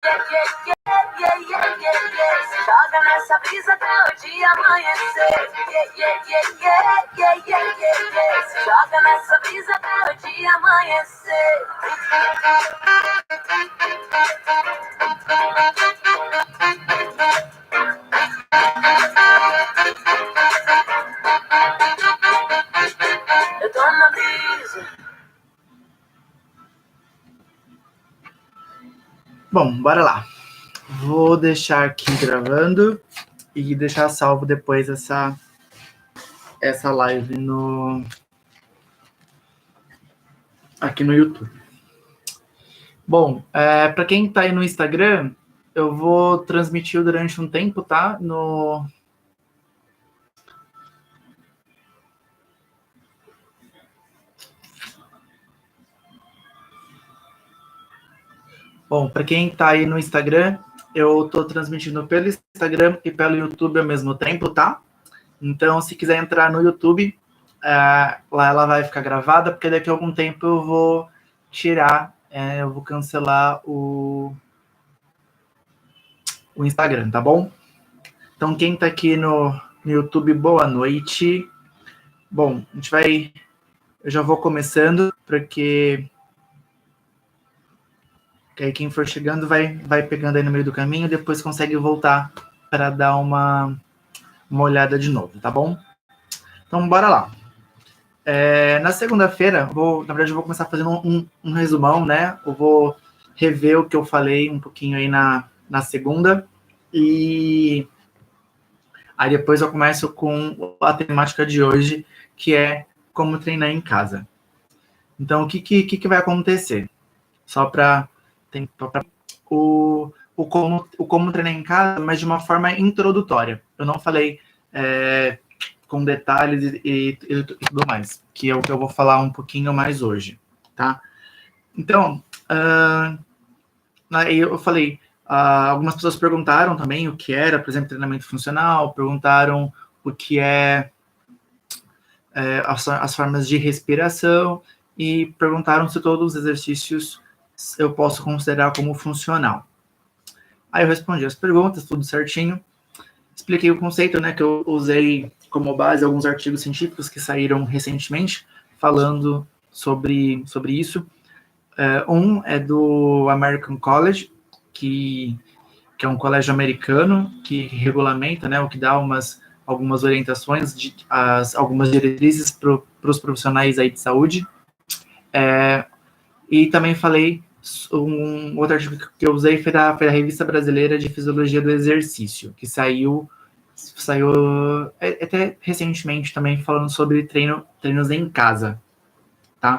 Joga nessa brisa até o dia amanhecer. Joga nessa brisa até o dia amanhecer. Eu tô na brisa. Bom, bora lá. Vou deixar aqui gravando e deixar salvo depois essa live aqui no YouTube. Bom, para quem está aí no Instagram, eu vou transmitir durante um tempo, tá? Bom, para quem está aí no Instagram, eu estou transmitindo pelo Instagram e pelo YouTube ao mesmo tempo, tá? Então, se quiser entrar no YouTube, lá ela vai ficar gravada, porque daqui a algum tempo eu vou tirar, eu vou cancelar o Instagram, tá bom? Então, quem está aqui no YouTube, boa noite. Bom, eu já vou começando, porque aí quem for chegando vai pegando aí no meio do caminho, depois consegue voltar para dar uma olhada de novo, tá bom? Então, bora lá. Na segunda-feira, na verdade, eu vou começar fazendo um resumão, né? Eu vou rever o que eu falei um pouquinho aí na segunda, e aí depois eu começo com a temática de hoje, que é como treinar em casa. Então, o que vai acontecer? Só para o como treinar em casa, mas de uma forma introdutória. Eu não falei com detalhes e tudo mais, que é o que eu vou falar um pouquinho mais hoje, tá? Então, aí eu falei, algumas pessoas perguntaram também o que era, por exemplo, treinamento funcional, perguntaram o que as formas de respiração, e perguntaram se todos os exercícios eu posso considerar como funcional. Aí eu respondi as perguntas, tudo certinho. Expliquei o conceito, né, que eu usei como base alguns artigos científicos que saíram recentemente, falando sobre isso. Um é do American College, que é um colégio americano que regulamenta, né, o que dá algumas orientações, algumas diretrizes para os profissionais aí de saúde. E também falei, um outro artigo que eu usei foi da Revista Brasileira de Fisiologia do Exercício, que saiu até recentemente também, falando sobre treinos em casa, tá?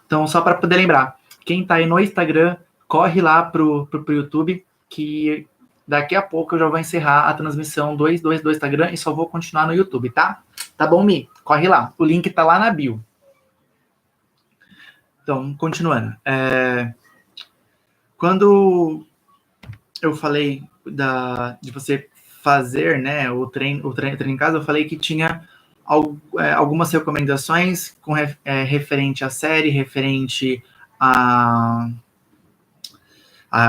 Então, só para poder lembrar, quem tá aí no Instagram, corre lá pro YouTube, que daqui a pouco eu já vou encerrar a transmissão do Instagram e só vou continuar no YouTube, tá? Tá bom, Mi? Corre lá. O link tá lá na bio. Então, continuando. Quando eu falei de você fazer, né, o treino em casa, eu falei que tinha algumas recomendações referente à série, referente a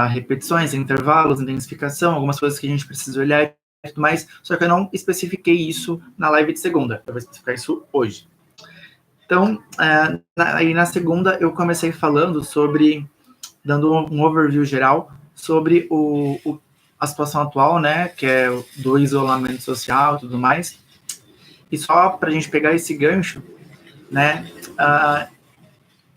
repetições, intervalos, intensificação, algumas coisas que a gente precisa olhar e tudo mais, só que eu não especifiquei isso na live de segunda, eu vou especificar isso hoje. Então, aí na segunda eu comecei falando dando um overview geral sobre a situação atual, né, que é do isolamento social e tudo mais. E só para a gente pegar esse gancho, né,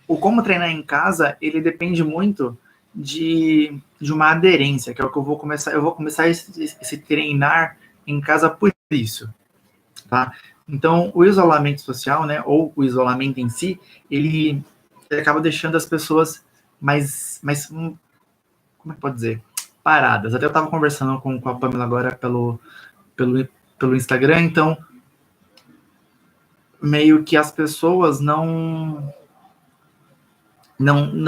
o como treinar em casa, ele depende muito de uma aderência, que é o que eu vou começar esse treinar em casa por isso, tá? Então, o isolamento social, né, ou o isolamento em si, ele acaba deixando as pessoas mais como é que pode dizer? Paradas. Até eu estava conversando com a Pamela agora pelo Instagram, então meio que as pessoas não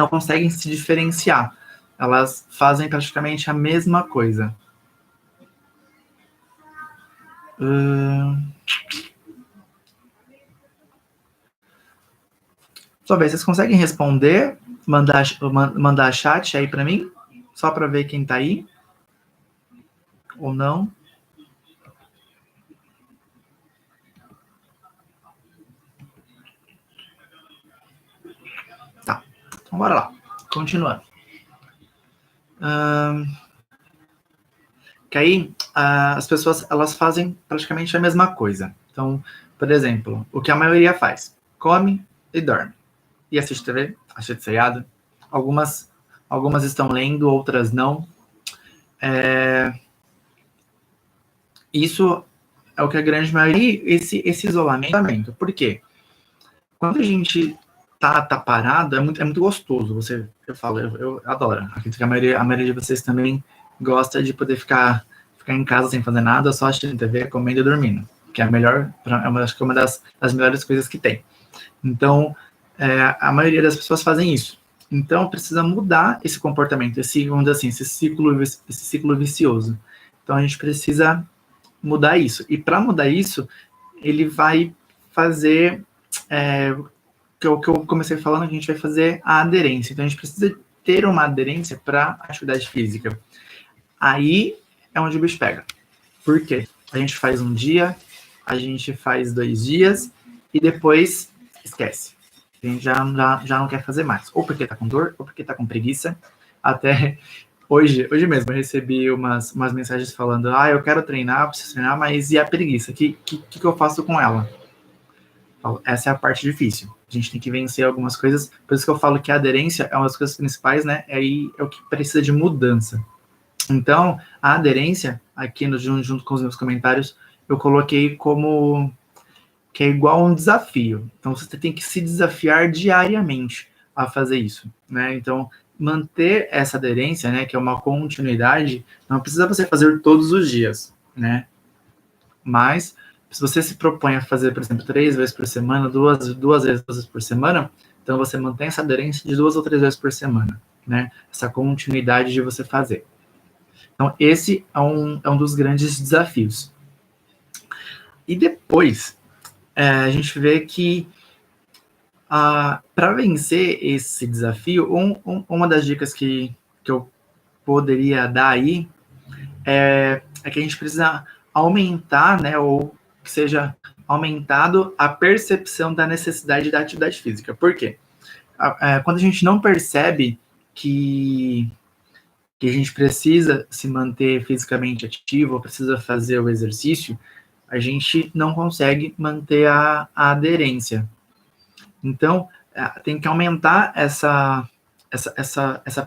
conseguem se diferenciar. Elas fazem praticamente a mesma coisa. Só ver, vocês conseguem responder? Mandar chat aí para mim? Só para ver quem está aí. Ou não. Tá, então bora lá. Continuando. Que aí as pessoas elas fazem praticamente a mesma coisa. Então, por exemplo, o que a maioria faz: come e dorme. E assiste TV, assiste seriado. Algumas estão lendo, outras não. Isso é o que a grande maioria, esse isolamento. Por quê? Quando a gente tá parado, é muito gostoso. Eu falo, eu adoro. Acredito que a maioria de vocês também gosta de poder ficar em casa sem fazer nada, só assistindo TV, comendo e dormindo. Que é a melhor, acho que é uma das melhores coisas que tem. Então, a maioria das pessoas fazem isso. Então, precisa mudar esse comportamento, vamos dizer assim, esse ciclo vicioso. Então, a gente precisa mudar isso. E para mudar isso, ele vai fazer que eu comecei falando, a gente vai fazer a aderência. Então, a gente precisa ter uma aderência para atividade física. Aí é onde o bicho pega. Por quê? A gente faz um dia, a gente faz 2 dias e depois esquece. A gente já não quer fazer mais. Ou porque tá com dor, ou porque tá com preguiça. Até hoje mesmo eu recebi umas mensagens falando: eu quero treinar, preciso treinar, mas e a preguiça? O que eu faço com ela? Essa é a parte difícil. A gente tem que vencer algumas coisas. Por isso que eu falo que a aderência é uma das coisas principais, né? É o que precisa de mudança. Então, a aderência, aqui junto com os meus comentários, eu coloquei como que é igual a um desafio. Então, você tem que se desafiar diariamente a fazer isso, né? Então, manter essa aderência, né, que é uma continuidade, não precisa você fazer todos os dias, né? Mas, se você se propõe a fazer, por exemplo, 3 vezes por semana, duas vezes por semana, então você mantém essa aderência de 2 ou 3 vezes por semana, né? Essa continuidade de você fazer. Então, esse é um dos grandes desafios. E depois, a gente vê que para vencer esse desafio, uma das dicas que eu poderia dar aí é que a gente precisa aumentar, né, ou que seja aumentado a percepção da necessidade da atividade física. Por quê? Quando a gente não percebe que a gente precisa se manter fisicamente ativo, precisa fazer o exercício, a gente não consegue manter a aderência. Então, tem que aumentar essa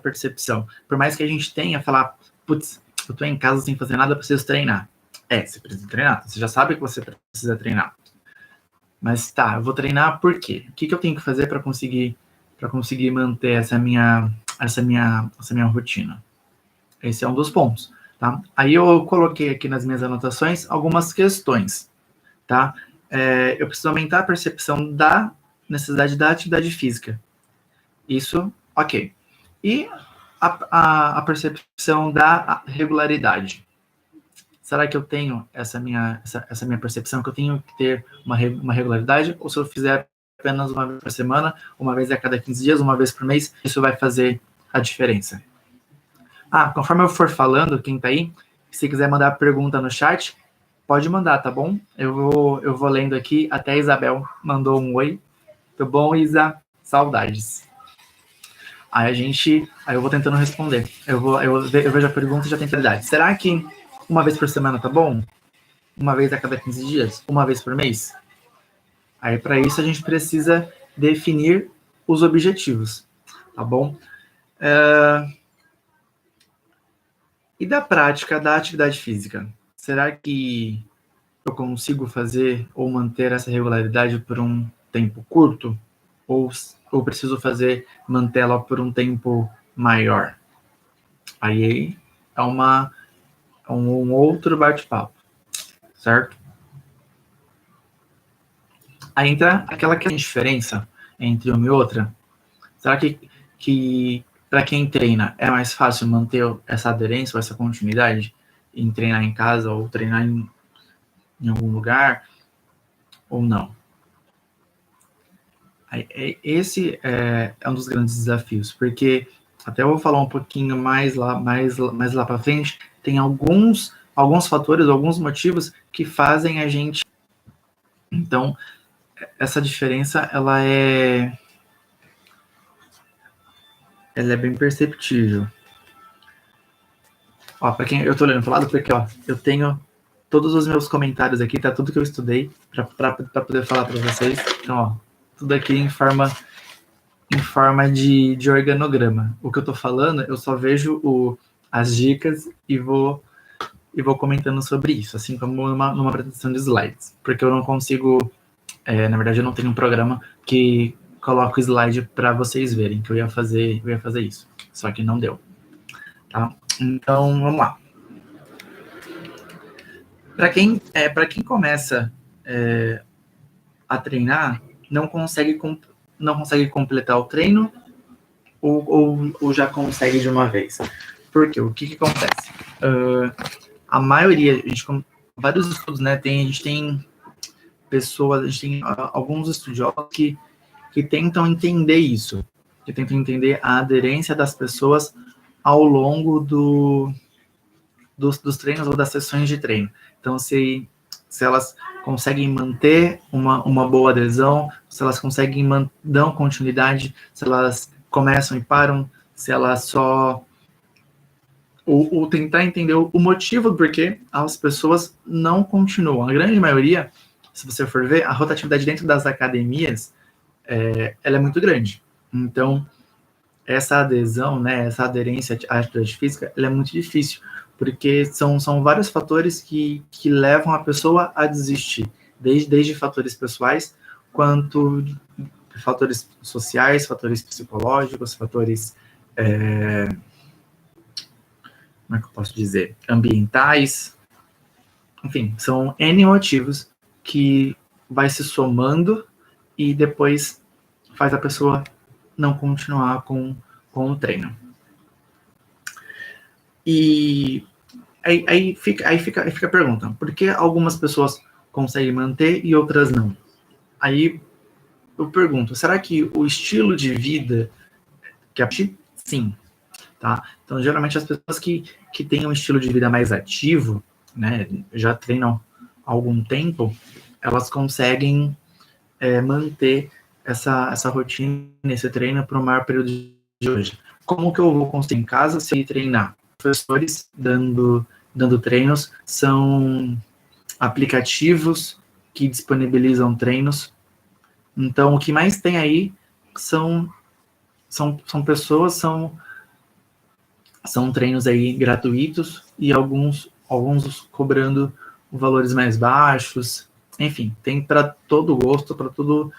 percepção. Por mais que a gente tenha, falar, putz, eu tô em casa sem fazer nada, eu preciso treinar. Você precisa treinar, você já sabe que você precisa treinar. Mas tá, eu vou treinar por quê? O que eu tenho que fazer para conseguir manter essa minha rotina? Esse é um dos pontos, tá? Aí eu coloquei aqui nas minhas anotações algumas questões, tá? Eu preciso aumentar a percepção da necessidade da atividade física. Isso, ok. E a percepção da regularidade. Será que eu tenho essa minha percepção, que eu tenho que ter uma regularidade? Ou se eu fizer apenas uma vez por semana, uma vez a cada 15 dias, uma vez por mês, isso vai fazer a diferença? Conforme eu for falando, quem tá aí, se quiser mandar pergunta no chat, pode mandar, tá bom? Eu vou lendo aqui, até a Isabel mandou um oi. Tudo bom, Isa? Saudades. Aí eu vou tentando responder. Eu vejo a pergunta e já tenho prioridade. Será que uma vez por semana tá bom? Uma vez a cada 15 dias? Uma vez por mês? Aí, para isso, a gente precisa definir os objetivos, tá bom? E da prática da atividade física? Será que eu consigo fazer ou manter essa regularidade por um tempo curto? Ou preciso mantê-la por um tempo maior? Aí é um outro bate-papo, certo? Aí entra aquela diferença entre uma e outra. Será que para quem treina é mais fácil manter essa aderência ou essa continuidade em treinar em casa ou treinar em algum lugar ou não? Esse é um dos grandes desafios, porque até eu vou falar um pouquinho mais lá para frente, tem alguns fatores, alguns motivos que fazem a gente. Então, essa diferença, ela é bem perceptível. Ó, para quem eu tô olhando pro lado, porque ó, eu tenho todos os meus comentários aqui, tá tudo que eu estudei para poder falar para vocês. Então, ó, tudo aqui em forma de organograma. O que eu tô falando, eu só vejo as dicas e vou comentando sobre isso, assim como numa apresentação de slides, porque eu não consigo, na verdade eu não tenho um programa que coloca o slide para vocês verem, que eu ia fazer isso, só que não deu, tá? Então, vamos lá. Para quem começa a treinar, não consegue completar o treino ou já consegue de uma vez. Por quê? O que acontece? A maioria, vários estudos, né? A gente tem pessoas, a gente tem alguns estudiosos que tentam entender isso, que tentam entender a aderência das pessoas ao longo dos treinos ou das sessões de treino. Então, se elas conseguem manter uma boa adesão, se elas conseguem dar continuidade, se elas começam e param, se elas só... Ou tentar entender o motivo do porquê as pessoas não continuam. A grande maioria, se você for ver, a rotatividade dentro das academias, ela é muito grande. Então, essa adesão, né, essa aderência à atividade física, ela é muito difícil, porque são vários fatores que levam a pessoa a desistir, desde fatores pessoais, quanto fatores sociais, fatores psicológicos, fatores, como é que eu posso dizer, ambientais, enfim, são N motivos que vai se somando e depois faz a pessoa não continuar com o treino. E aí fica a pergunta, por que algumas pessoas conseguem manter e outras não? Aí eu pergunto, será que o estilo de vida que sim, tá? Então, geralmente as pessoas que têm um estilo de vida mais ativo, né, já treinam há algum tempo, elas conseguem manter essa rotina, esse treino para o maior período de hoje. Como que eu vou conseguir em casa se treinar? Professores dando treinos, são aplicativos que disponibilizam treinos. Então, o que mais tem aí são pessoas, são treinos aí gratuitos e alguns cobrando valores mais baixos. Enfim, tem para todo gosto, para todo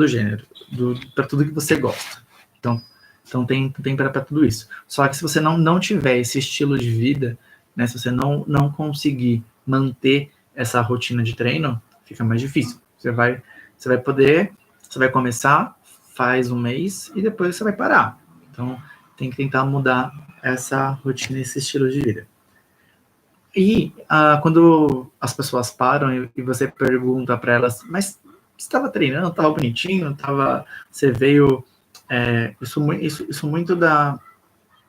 gênero, para tudo que você gosta. Então tem para tudo isso. Só que se você não tiver esse estilo de vida, né, se você não conseguir manter essa rotina de treino, fica mais difícil. Você vai começar, faz um mês e depois você vai parar. Então tem que tentar mudar essa rotina, esse estilo de vida. E quando as pessoas param e você pergunta para elas, mas você estava treinando, estava bonitinho, você veio... isso muito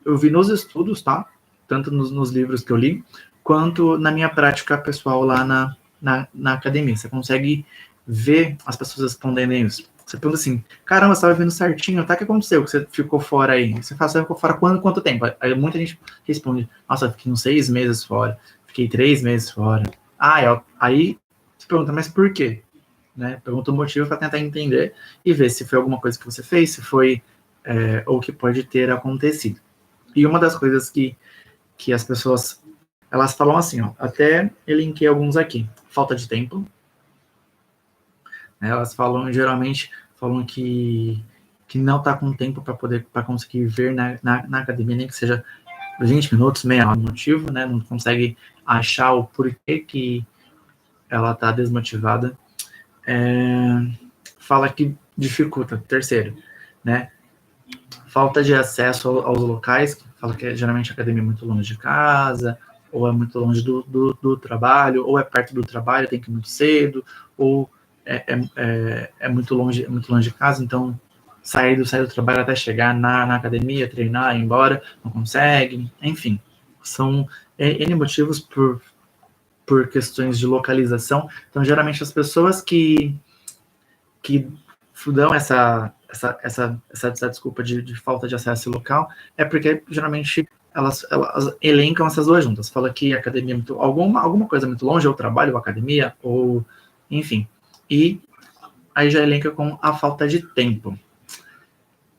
eu vi nos estudos, tá? Tanto nos livros que eu li, quanto na minha prática pessoal lá na academia. Você consegue ver as pessoas respondendo isso. Você pergunta assim, caramba, você estava vindo certinho, tá? O que aconteceu que você ficou fora aí? Você fala, você ficou fora quanto tempo? Aí muita gente responde, nossa, eu fiquei uns 6 meses fora, fiquei 3 meses fora. Aí você pergunta, mas por quê? Né? Pergunta o motivo para tentar entender e ver se foi alguma coisa que você fez, se foi ou que pode ter acontecido. E uma das coisas que as pessoas, elas falam assim, ó, até elenquei alguns aqui, falta de tempo, né? Elas geralmente falam que não está com tempo para conseguir ver na academia, nem que seja 20 minutos, meia hora, motivo, né? Não consegue achar o porquê que ela está desmotivada. Fala que dificulta, terceiro, né? Falta de acesso aos locais, fala que geralmente a academia é muito longe de casa, ou é muito longe do trabalho, ou é perto do trabalho, tem que ir muito cedo, ou é muito longe de casa, então sair do trabalho até chegar na academia, treinar, ir embora, não consegue, enfim. São N motivos por questões de localização. Então, geralmente, as pessoas que dão essa desculpa de falta de acesso local é porque, geralmente, elas elencam essas duas juntas. Fala que a academia é muito... Alguma coisa muito longe, ou trabalho, ou academia, ou... Enfim. E aí já elenca com a falta de tempo.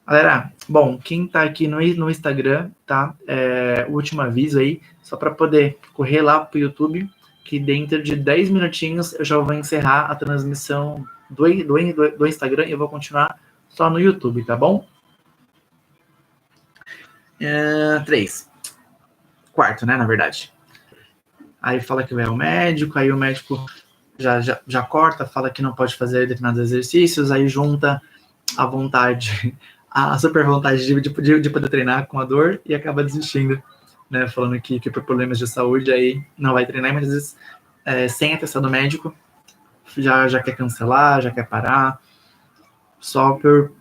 Galera, bom, quem tá aqui no Instagram, tá? O último aviso aí, só para poder correr lá pro YouTube, que dentro de 10 minutinhos eu já vou encerrar a transmissão do Instagram e eu vou continuar só no YouTube, tá bom? 3. Quarto, né, na verdade. Aí fala que vai ao médico, aí o médico já corta, fala que não pode fazer determinados exercícios, aí junta a vontade, a super vontade de poder treinar com a dor e acaba desistindo, né, falando que por problemas de saúde aí não vai treinar, mas às vezes sem atestado médico já quer cancelar, já quer parar, só por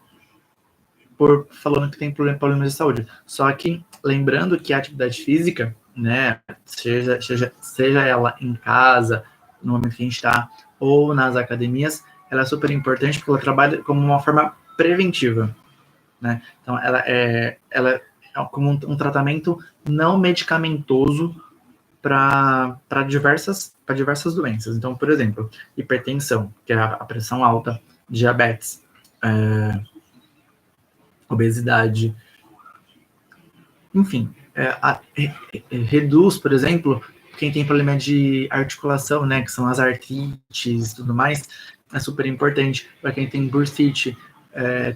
falando que tem problemas de saúde. Só que lembrando que a atividade física, né, seja ela em casa, no momento que a gente está, ou nas academias, ela é super importante porque ela trabalha como uma forma preventiva, né? Então, ela é como um tratamento não medicamentoso para diversas doenças. Então, por exemplo, hipertensão, que é a pressão alta, diabetes, obesidade, enfim, reduz, por exemplo, quem tem problema de articulação, né, que são as artrites e tudo mais, é super importante. Para quem tem bursite,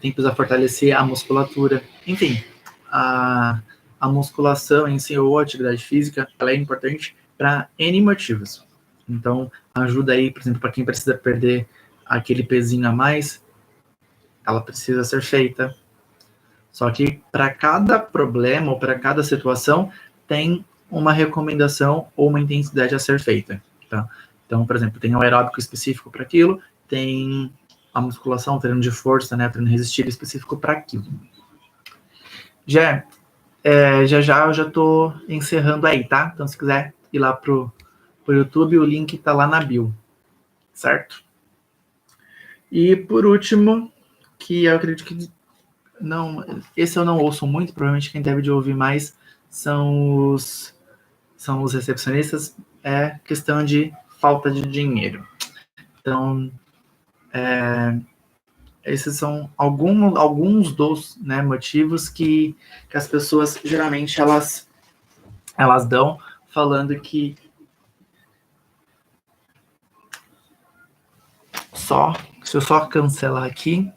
tem que precisar fortalecer a musculatura. Enfim, a musculação em si ou a atividade física, ela é importante para N motivos. Então, ajuda aí, por exemplo, para quem precisa perder aquele pezinho a mais, ela precisa ser feita. Só que para cada problema ou para cada situação tem uma recomendação ou uma intensidade a ser feita. Tá? Então, por exemplo, tem um aeróbico específico para aquilo, tem a musculação, treino de força, né, treino resistido específico para aquilo. Já eu já estou encerrando aí, tá? Então, se quiser ir lá pro YouTube, o link está lá na bio, certo? E por último, que eu acredito que não, esse eu não ouço muito, provavelmente quem deve de ouvir mais são os recepcionistas, é questão de falta de dinheiro. Então, esses são alguns dos, né, motivos que as pessoas geralmente elas dão, falando que se eu só cancelar aqui,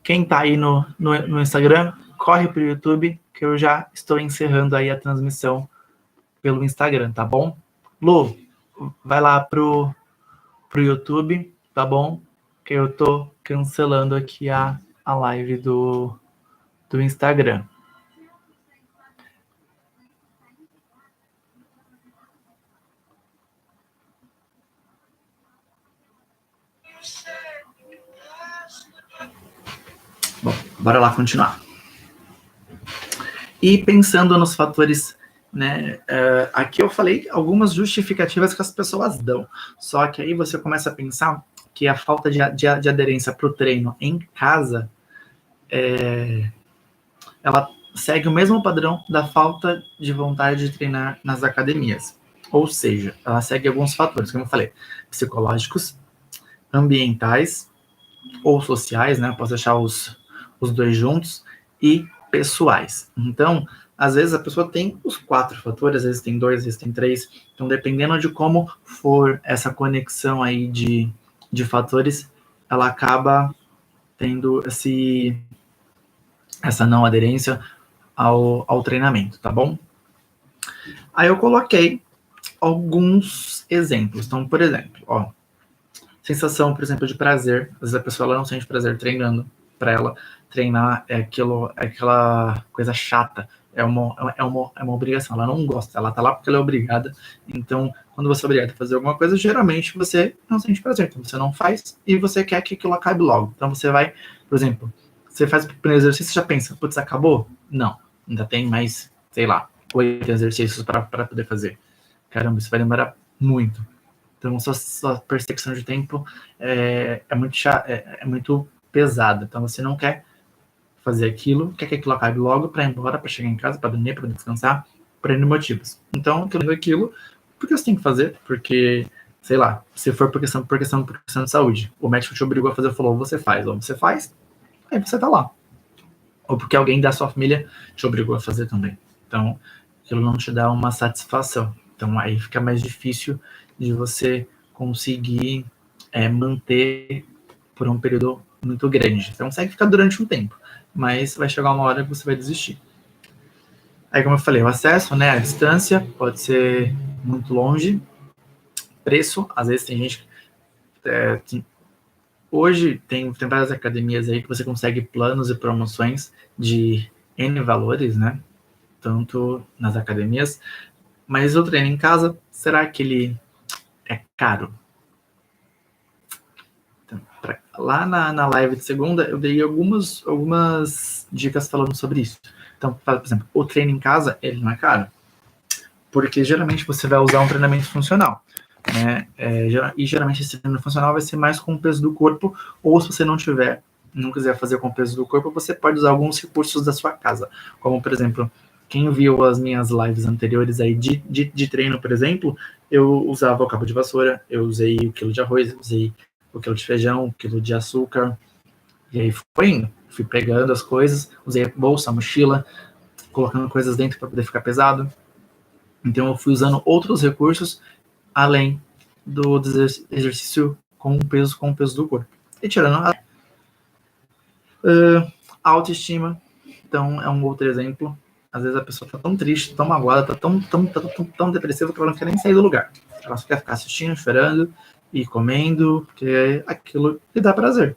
quem tá aí no Instagram, corre pro YouTube, que eu já estou encerrando aí a transmissão pelo Instagram, tá bom? Lu, vai lá pro YouTube, tá bom? Que eu tô cancelando aqui a live do Instagram. Bom, bora lá continuar. E pensando nos fatores, né, aqui eu falei algumas justificativas que as pessoas dão, só que aí você começa a pensar que a falta de aderência para o treino em casa, ela segue o mesmo padrão da falta de vontade de treinar nas academias. Ou seja, ela segue alguns fatores, como eu falei, psicológicos, ambientais ou sociais, né? Posso deixar os dois juntos, e pessoais. Então, às vezes a pessoa tem os 4 fatores, às vezes tem 2, às vezes tem 3. Então, dependendo de como for essa conexão aí de fatores, ela acaba tendo essa não aderência ao treinamento, tá bom? Aí eu coloquei alguns exemplos. Então, por exemplo, sensação, por exemplo, de prazer. Às vezes a pessoa ela não sente prazer treinando. Para ela, treinar é aquela coisa chata. É uma obrigação. Ela não gosta. Ela tá lá porque ela é obrigada. Então, quando você é obrigado a fazer alguma coisa, geralmente você não sente prazer. Então, você não faz e você quer que aquilo acabe logo. Então, você vai, por exemplo, você faz o primeiro exercício e já pensa, putz, acabou? Não, ainda tem mais, sei lá, 8 exercícios para poder fazer. Caramba, isso vai demorar muito. Então, sua percepção de tempo é muito pesada. Então, você não quer fazer aquilo, quer que aquilo acabe logo para ir embora, para chegar em casa, para dormir, para descansar, por N motivos. Então, aquilo, porque você tem que fazer, porque, sei lá, se for por questão de saúde, o médico te obrigou a fazer, falou, você faz, ou você faz, aí você tá lá. Ou porque alguém da sua família te obrigou a fazer também. Então, aquilo não te dá uma satisfação. Então, aí fica mais difícil de você conseguir manter por um período muito grande. Você consegue ficar durante um tempo, mas vai chegar uma hora que você vai desistir. Aí, como eu falei, o acesso, né, a distância pode ser muito longe. Preço, às vezes tem gente... hoje tem várias academias aí que você consegue planos e promoções de N valores, né? Tanto nas academias. Mas o treino em casa, será que ele é caro? Então, lá na live de segunda, eu dei algumas dicas falando sobre isso. Então, por exemplo, o treino em casa, ele não é caro. Porque geralmente você vai usar um treinamento funcional. Né? E geralmente esse treino funcional vai ser mais com o peso do corpo, ou se você não quiser fazer com o peso do corpo, você pode usar alguns recursos da sua casa. Como, por exemplo, quem viu as minhas lives anteriores aí de treino, por exemplo, eu usava o cabo de vassoura, eu usei o quilo de arroz, usei o quilo de feijão, o quilo de açúcar, e aí foi indo. Fui pegando as coisas, usei a bolsa, a mochila, colocando coisas dentro para poder ficar pesado. Então eu fui usando outros recursos além do exercício com o peso do corpo. E tirando a autoestima, então é um outro exemplo. Às vezes a pessoa tá tão triste, tão magoada, tá tão depressiva que ela não quer nem sair do lugar. Ela só quer ficar assistindo, chorando e comendo, porque aquilo lhe dá prazer.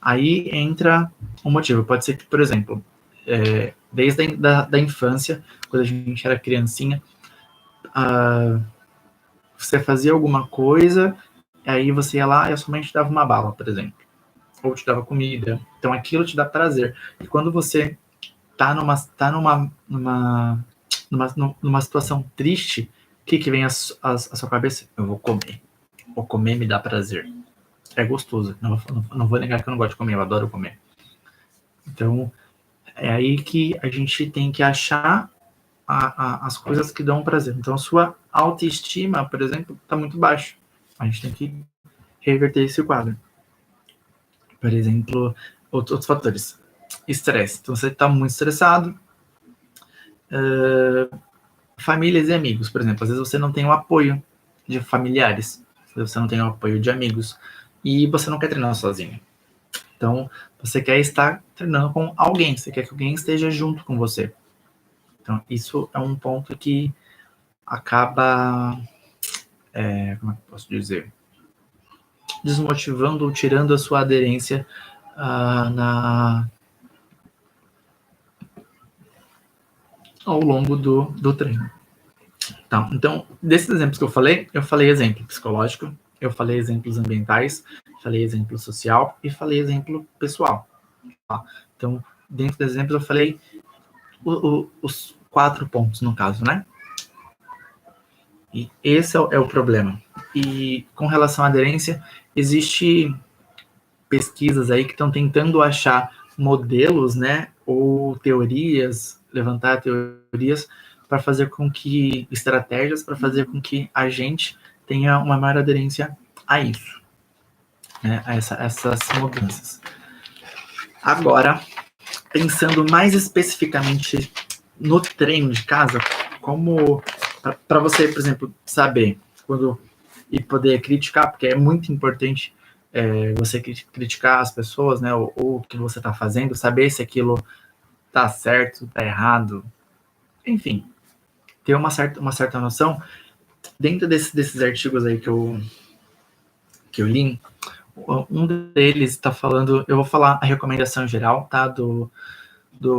Aí entra um motivo. Pode ser que, por exemplo, desde da infância, quando a gente era criancinha, você fazia alguma coisa, aí você ia lá e a sua mãe te dava uma bala, por exemplo. Ou te dava comida. Então aquilo te dá prazer. E quando você tá numa situação triste, o que vem à sua cabeça? Eu vou comer. Vou comer me dá prazer. É gostoso. Não vou negar que eu não gosto de comer, eu adoro comer. Então, é aí que a gente tem que achar as coisas que dão prazer. Então, a sua autoestima, por exemplo, está muito baixa. A gente tem que reverter esse quadro. Por exemplo, outros fatores. Estresse. Então, você está muito estressado. Famílias e amigos, por exemplo. Às vezes você não tem o apoio de familiares. Às vezes você não tem o apoio de amigos. E você não quer treinar sozinho. Então, você quer estar treinando com alguém. Você quer que alguém esteja junto com você. Então, isso é um ponto que acaba... como é que eu posso dizer? Desmotivando ou tirando a sua aderência ao longo do treino. Tá, então, desses exemplos que eu falei exemplo psicológico, eu falei exemplos ambientais, falei exemplo social e falei exemplo pessoal. Tá? Então, dentro dos exemplos eu falei os 4 pontos, no caso, né? E esse é o problema. E com relação à aderência, existe pesquisas aí que estão tentando achar modelos, né, ou teorias, levantar teorias para fazer com que, estratégias para fazer com que a gente tenha uma maior aderência a isso, né, a essas mudanças. Agora, pensando mais especificamente no treino de casa, como para você, por exemplo, saber quando e poder criticar, porque é muito importante você criticar as pessoas, né, ou o que você está fazendo, saber se aquilo está certo, está errado, enfim, ter uma certa noção. Dentro desses artigos aí que eu li, um deles está falando, eu vou falar a recomendação geral, tá, do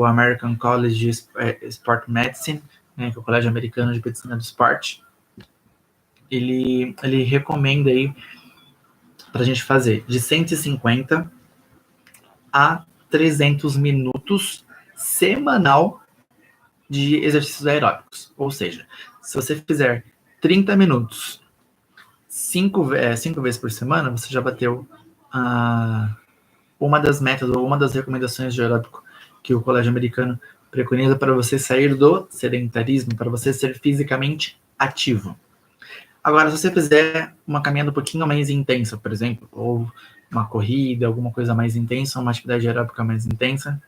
American College of Sport Medicine, né, que é o Colégio Americano de Medicina do Esporte. Ele recomenda aí para a gente fazer de 150 a 300 minutos semanal de exercícios aeróbicos. Ou seja, se você fizer 30 minutos 5 vezes por semana, você já bateu uma das metas ou uma das recomendações de aeróbico que o Colégio Americano preconiza para você sair do sedentarismo, para você ser fisicamente ativo. Agora, se você fizer uma caminhada um pouquinho mais intensa, por exemplo, ou uma corrida, alguma coisa mais intensa, uma atividade aeróbica mais intensa,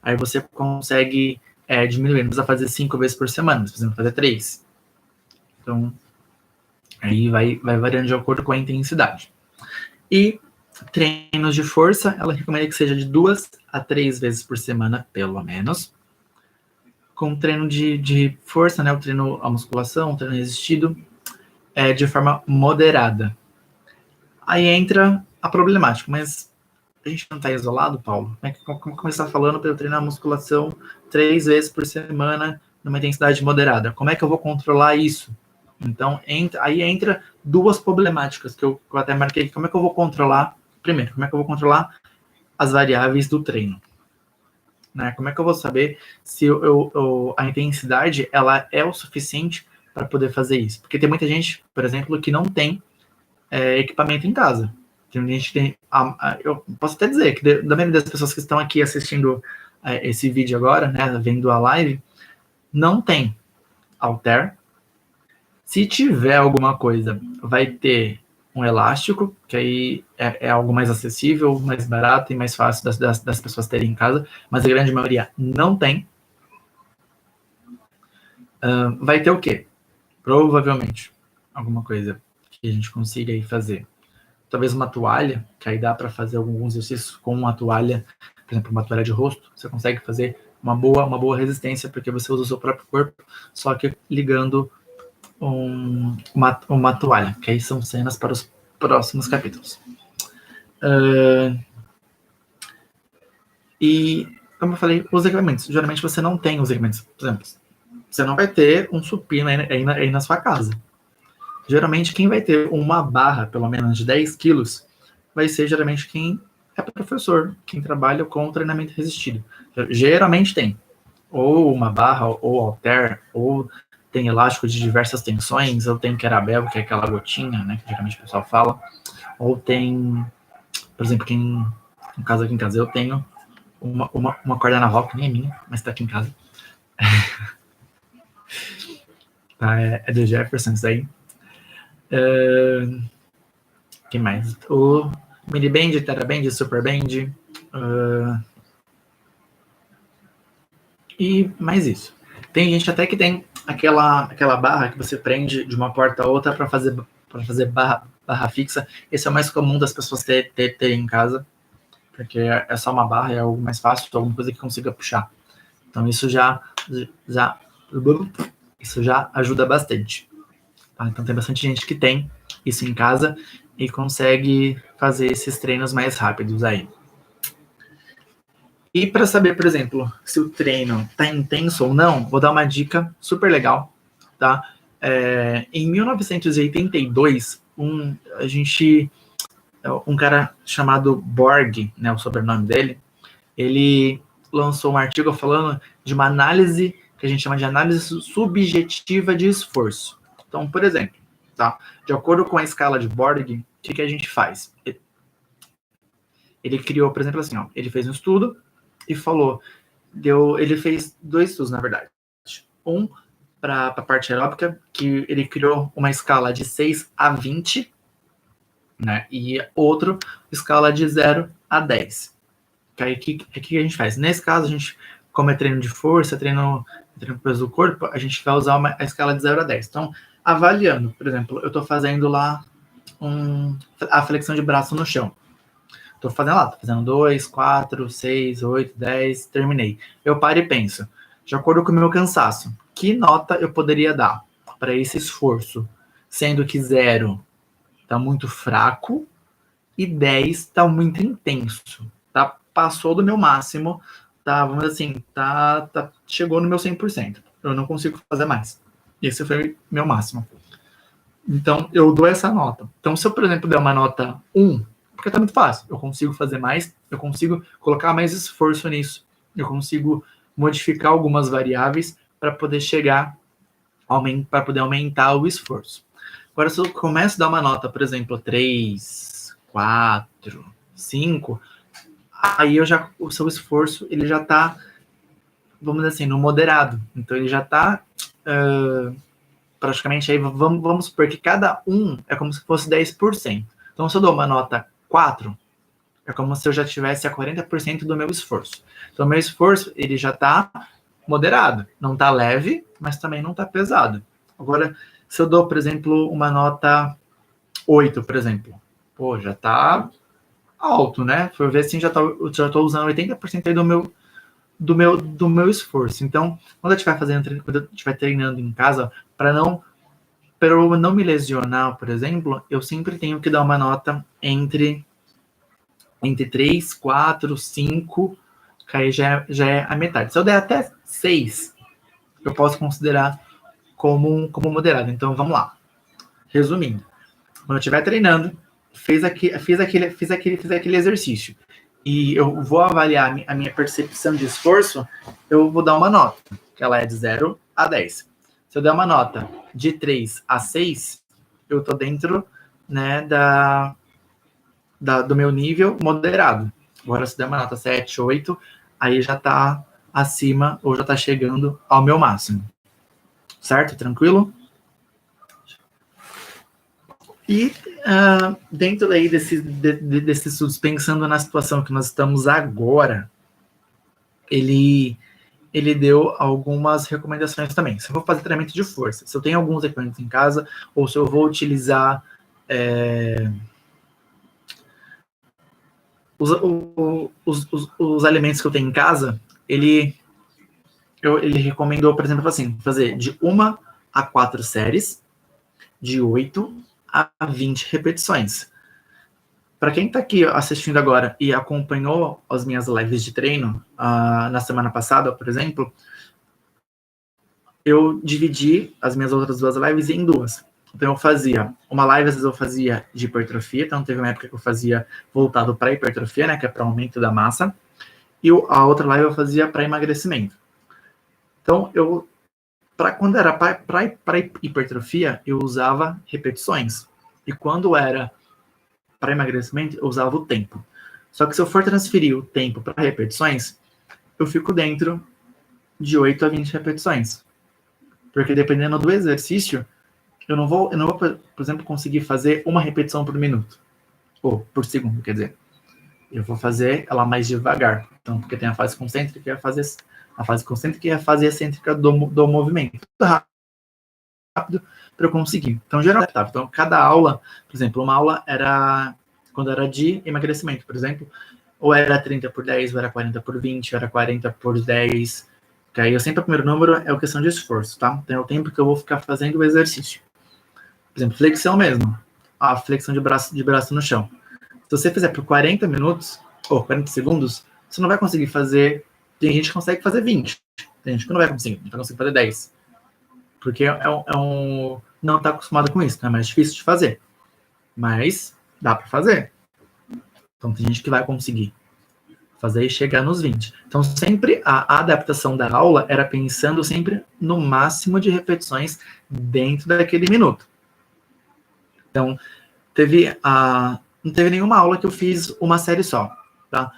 aí você consegue diminuir. Não precisa fazer 5 vezes por semana, você precisa fazer 3. Então, aí vai variando de acordo com a intensidade. E treinos de força, ela recomenda que seja de 2 a 3 vezes por semana, pelo menos. Com treino de força, né, o treino, a musculação, o treino resistido, de forma moderada. Aí entra a problemática, mas a gente não está isolado, Paulo? Como você está falando para eu treinar musculação 3 vezes por semana, numa intensidade moderada? Como é que eu vou controlar isso? Então, aí entra 2 problemáticas que eu até marquei. Como é que eu vou controlar? Primeiro, como é que eu vou controlar as variáveis do treino? Né? Como é que eu vou saber se a intensidade ela é o suficiente para poder fazer isso? Porque tem muita gente, por exemplo, que não tem equipamento em casa. Tem gente que tem... eu posso até dizer que da maioria das pessoas que estão aqui assistindo esse vídeo agora, né, vendo a live, não tem halter. Se tiver alguma coisa, vai ter um elástico, que aí é algo mais acessível, mais barato e mais fácil das pessoas terem em casa, mas a grande maioria não tem. Vai ter o quê? Provavelmente alguma coisa que a gente consiga aí fazer. Talvez uma toalha, que aí dá para fazer alguns exercícios com uma toalha, por exemplo, uma toalha de rosto, você consegue fazer uma boa resistência, porque você usa o seu próprio corpo, só que ligando uma toalha, que aí são cenas para os próximos capítulos. E, como eu falei, os equipamentos. Geralmente você não tem os equipamentos. Por exemplo, você não vai ter um supino aí na sua casa. Geralmente, quem vai ter uma barra, pelo menos de 10 quilos, vai ser geralmente quem é professor, quem trabalha com treinamento resistido. Geralmente tem ou uma barra, ou halter, ou tem elástico de diversas tensões, ou tem Kerabel, que é aquela gotinha, né, que geralmente o pessoal fala, ou tem, por exemplo, no caso aqui em casa, eu tenho uma corda naval, que nem é minha, mas tá aqui em casa. Tá, é do Jefferson, isso aí. Que mais? O mini band, teraband, super band, e mais isso. Tem gente até que tem aquela barra que você prende de uma porta a outra para fazer barra fixa. Esse é o mais comum das pessoas terem em casa, porque é só uma barra, é algo mais fácil, alguma coisa que consiga puxar. Então isso já ajuda bastante. Tá? Então tem bastante gente que tem isso em casa e consegue fazer esses treinos mais rápidos aí. E para saber, por exemplo, se o treino está intenso ou não, vou dar uma dica super legal, tá? Em 1982, um cara chamado Borg, né, o sobrenome dele, ele lançou um artigo falando de uma análise que a gente chama de análise subjetiva de esforço. Então, por exemplo, tá? De acordo com a escala de Borg, o que a gente faz? Ele criou, por exemplo, assim, ó, ele fez um estudo e falou, ele fez 2 estudos, na verdade. Um para a parte aeróbica, que ele criou uma escala de 6 a 20, né? E outro, escala de 0 a 10. Aí, o que a gente faz? Nesse caso, a gente, como é treino de força, treino peso do corpo, a gente vai usar a escala de 0 a 10. Então, avaliando, por exemplo, eu estou fazendo lá a flexão de braço no chão. Tô fazendo 2, 4, 6, 8, 10, terminei. Eu paro e penso, de acordo com o meu cansaço, que nota eu poderia dar para esse esforço? Sendo que 0 tá muito fraco e 10 tá muito intenso. Tá? Passou do meu máximo, tá, vamos dizer assim, chegou no meu 100%. Eu não consigo fazer mais. Esse foi o meu máximo. Então, eu dou essa nota. Então, se eu, por exemplo, der uma nota 1, Porque tá muito fácil. Eu consigo fazer mais, eu consigo colocar mais esforço nisso. Eu consigo modificar algumas variáveis para poder chegar, para poder aumentar o esforço. Agora, se eu começo a dar uma nota, por exemplo, 3, 4, 5, aí o seu esforço, ele já está, vamos dizer assim, no moderado. Então, ele já está praticamente aí, vamos supor que cada um é como se fosse 10%. Então, se eu dou uma nota 4, é como se eu já tivesse a 40% do meu esforço. Então, meu esforço, ele já está moderado. Não está leve, mas também não está pesado. Agora, se eu dou, por exemplo, uma nota 8, por exemplo, pô, já está alto, né? For ver assim, já estou usando 80% aí do meu esforço. Então, quando eu estiver treinando em casa, para eu não me lesionar, por exemplo, eu sempre tenho que dar uma nota entre 3, 4, 5, que aí já é a metade. Se eu der até 6, eu posso considerar como moderado. Então, vamos lá. Resumindo, quando eu estiver treinando, fiz aquele exercício e eu vou avaliar a minha percepção de esforço, eu vou dar uma nota, que ela é de 0 a 10. Se eu der uma nota de 3 a 6, eu estou dentro, né, do meu nível moderado. Agora, se der uma nota 7, 8, aí já está acima ou já está chegando ao meu máximo. Certo? Tranquilo? E dentro aí desse estudos, pensando na situação que nós estamos agora, ele deu algumas recomendações também. Se eu vou fazer treinamento de força, se eu tenho alguns equipamentos em casa, ou se eu vou utilizar os alimentos que eu tenho em casa, ele recomendou, por exemplo, assim, fazer de 1 a 4 séries, de 8 a 20 repetições. Para quem está aqui assistindo agora e acompanhou as minhas lives de treino na semana passada, por exemplo, eu dividi as minhas outras 2 lives em 2. Então eu fazia uma live, às vezes eu fazia de hipertrofia, então teve uma época que eu fazia voltado para hipertrofia, né, que é para aumento da massa, e a outra live eu fazia para emagrecimento. Então quando era para hipertrofia, eu usava repetições, e quando era para emagrecimento, eu usava o tempo. Só que se eu for transferir o tempo para repetições, eu fico dentro de 8 a 20 repetições. Porque dependendo do exercício, eu não vou, por exemplo, conseguir fazer uma repetição por minuto. Ou por segundo, quer dizer. Eu vou fazer ela mais devagar. Então, porque tem a fase concêntrica e a fase excêntrica do movimento. Rápido para eu conseguir. Então, geralmente, então, cada aula, por exemplo, uma aula era, quando era de emagrecimento, por exemplo, ou era 30 por 10, ou era 40 por 20, ou era 40 por 10. Que aí, sempre o primeiro número é a questão de esforço, tá? Então, é o tempo que eu vou ficar fazendo o exercício. Por exemplo, flexão mesmo. A flexão de braço no chão. Se você fizer por 40 minutos, ou 40 segundos, você não vai conseguir fazer. Tem gente que consegue fazer 20. Tem gente que não vai conseguir fazer 10. Porque não está acostumado com isso, então é mais difícil de fazer. Mas dá para fazer. Então tem gente que vai conseguir fazer e chegar nos 20. Então sempre a adaptação da aula era pensando sempre no máximo de repetições dentro daquele minuto. Então não teve nenhuma aula que eu fiz uma série só, tá?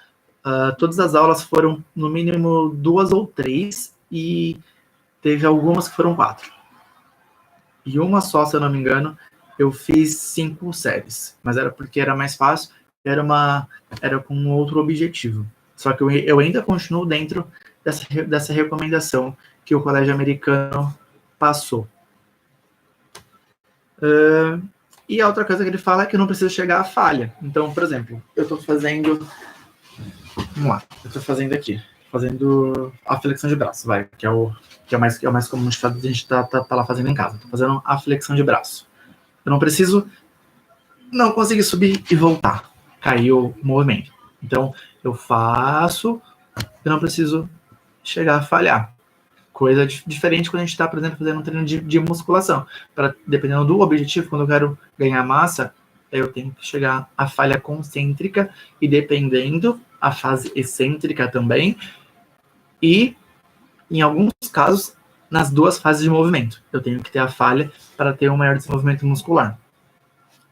Todas as aulas foram no mínimo 2 ou 3 e teve algumas que foram 4. E uma só, se eu não me engano, eu fiz 5 séries. Mas era porque era mais fácil, era com outro objetivo. Só que eu ainda continuo dentro dessa recomendação que o colégio americano passou. E a outra coisa que ele fala é que não precisa chegar à falha. Então, por exemplo, eu estou fazendo... Vamos lá, eu estou fazendo aqui. Fazendo a flexão de braço, que é o mais comum de fazer, a gente tá lá fazendo em casa. Estou fazendo a flexão de braço. Eu não preciso não conseguir subir e voltar. Caiu o movimento. Então, eu faço, eu não preciso chegar a falhar. Coisa diferente quando a gente está, por exemplo, fazendo um treino de musculação. Dependendo do objetivo, quando eu quero ganhar massa, aí eu tenho que chegar à falha concêntrica e, dependendo, a fase excêntrica também. E, em alguns casos, nas duas fases de movimento. Eu tenho que ter a falha para ter um maior desenvolvimento muscular.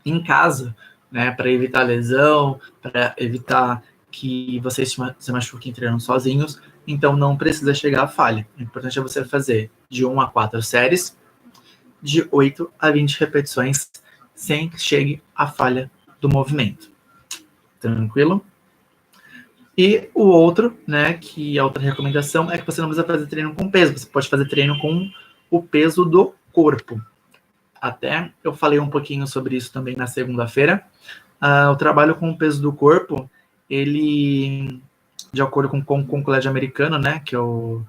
Em casa, né, para evitar lesão, para evitar que vocês se machuquem treinando sozinhos, então não precisa chegar à falha. O importante é você fazer de 1 a 4 séries, de 8 a 20 repetições, sem que chegue à falha do movimento. Tranquilo? E o outro, né, que a outra recomendação é que você não precisa fazer treino com peso, você pode fazer treino com o peso do corpo. Até eu falei um pouquinho sobre isso também na segunda-feira. O trabalho com o peso do corpo, ele, de acordo com o colégio americano, né, que é o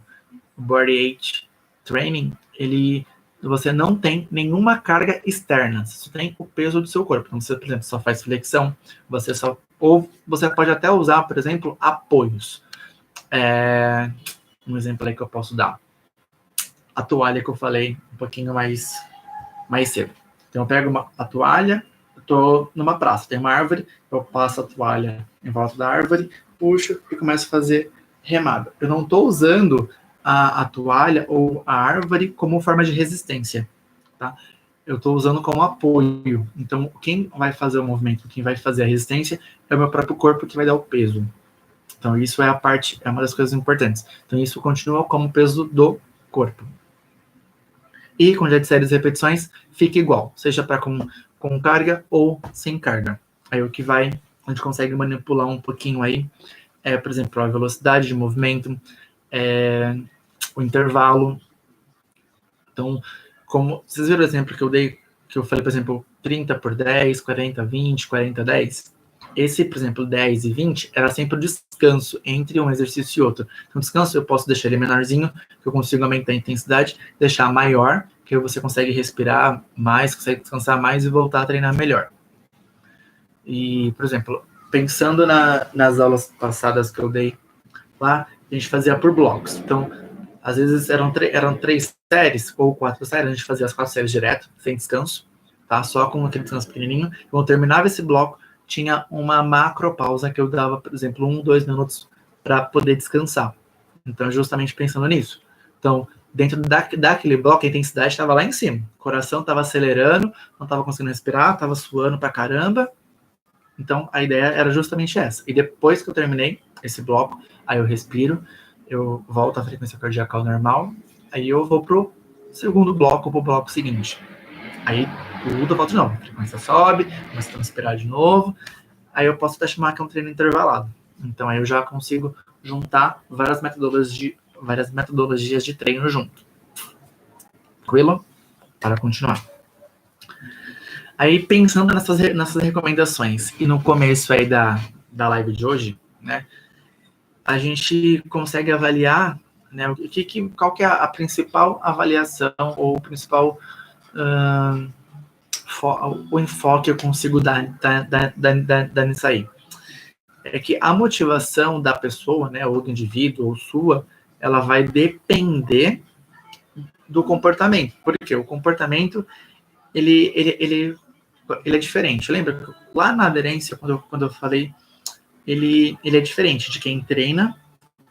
Body Weight Training, você não tem nenhuma carga externa, você só tem o peso do seu corpo. Então, você, por exemplo, só faz flexão, ou você pode até usar, por exemplo, apoios. Um exemplo aí que eu posso dar. A toalha que eu falei um pouquinho mais cedo. Então, eu pego a toalha, eu estou numa praça, tem uma árvore, eu passo a toalha em volta da árvore, puxo e começo a fazer remada. Eu não estou usando a toalha ou a árvore como forma de resistência, tá? Eu estou usando como apoio. Então, quem vai fazer o movimento, quem vai fazer a resistência, é o meu próprio corpo que vai dar o peso. Então, isso é uma das coisas importantes. Então, isso continua como peso do corpo. E com de séries e repetições, fica igual, seja para com carga ou sem carga. Aí a gente consegue manipular um pouquinho aí, por exemplo, a velocidade de movimento, o intervalo. Então, como vocês viram o exemplo que eu dei, que eu falei, por exemplo, 30 por 10, 40, 20, 40, 10. Esse, por exemplo, 10 e 20 era sempre o descanso entre um exercício e outro. Então, descanso eu posso deixar ele menorzinho, que eu consigo aumentar a intensidade, deixar maior, que você consegue respirar mais, consegue descansar mais e voltar a treinar melhor. E, por exemplo, pensando nas aulas passadas que eu dei lá, a gente fazia por blocos. Então, às vezes eram 3 séries ou 4 séries, a gente fazia as 4 séries direto, sem descanso, tá? Só com aquele descanso pequenininho. Quando terminava esse bloco, tinha uma macro pausa que eu dava, por exemplo, 1, 2 minutos para poder descansar. Então, justamente pensando nisso. Então, dentro daquele bloco, a intensidade estava lá em cima. O coração estava acelerando, não estava conseguindo respirar, estava suando pra caramba. Então, a ideia era justamente essa. E depois que eu terminei esse bloco, aí eu respiro, eu volto à frequência cardíaca ao normal, aí eu vou pro segundo bloco, pro bloco seguinte. Aí tudo volta de novo, a frequência sobe, começa a transpirar de novo, aí eu posso até chamar que é um treino intervalado. Então aí eu já consigo juntar várias metodologias de treino junto. Tranquilo? Para continuar. Aí pensando nessas recomendações e no começo aí da live de hoje, né, a gente consegue avaliar, né, qual que é a principal avaliação ou o principal o enfoque que eu consigo dar nisso aí. É que a motivação da pessoa, né, ou do indivíduo, ou sua, ela vai depender do comportamento. Porque o comportamento, ele é diferente. Lembra? Lá na aderência, quando eu falei, ele é diferente de quem treina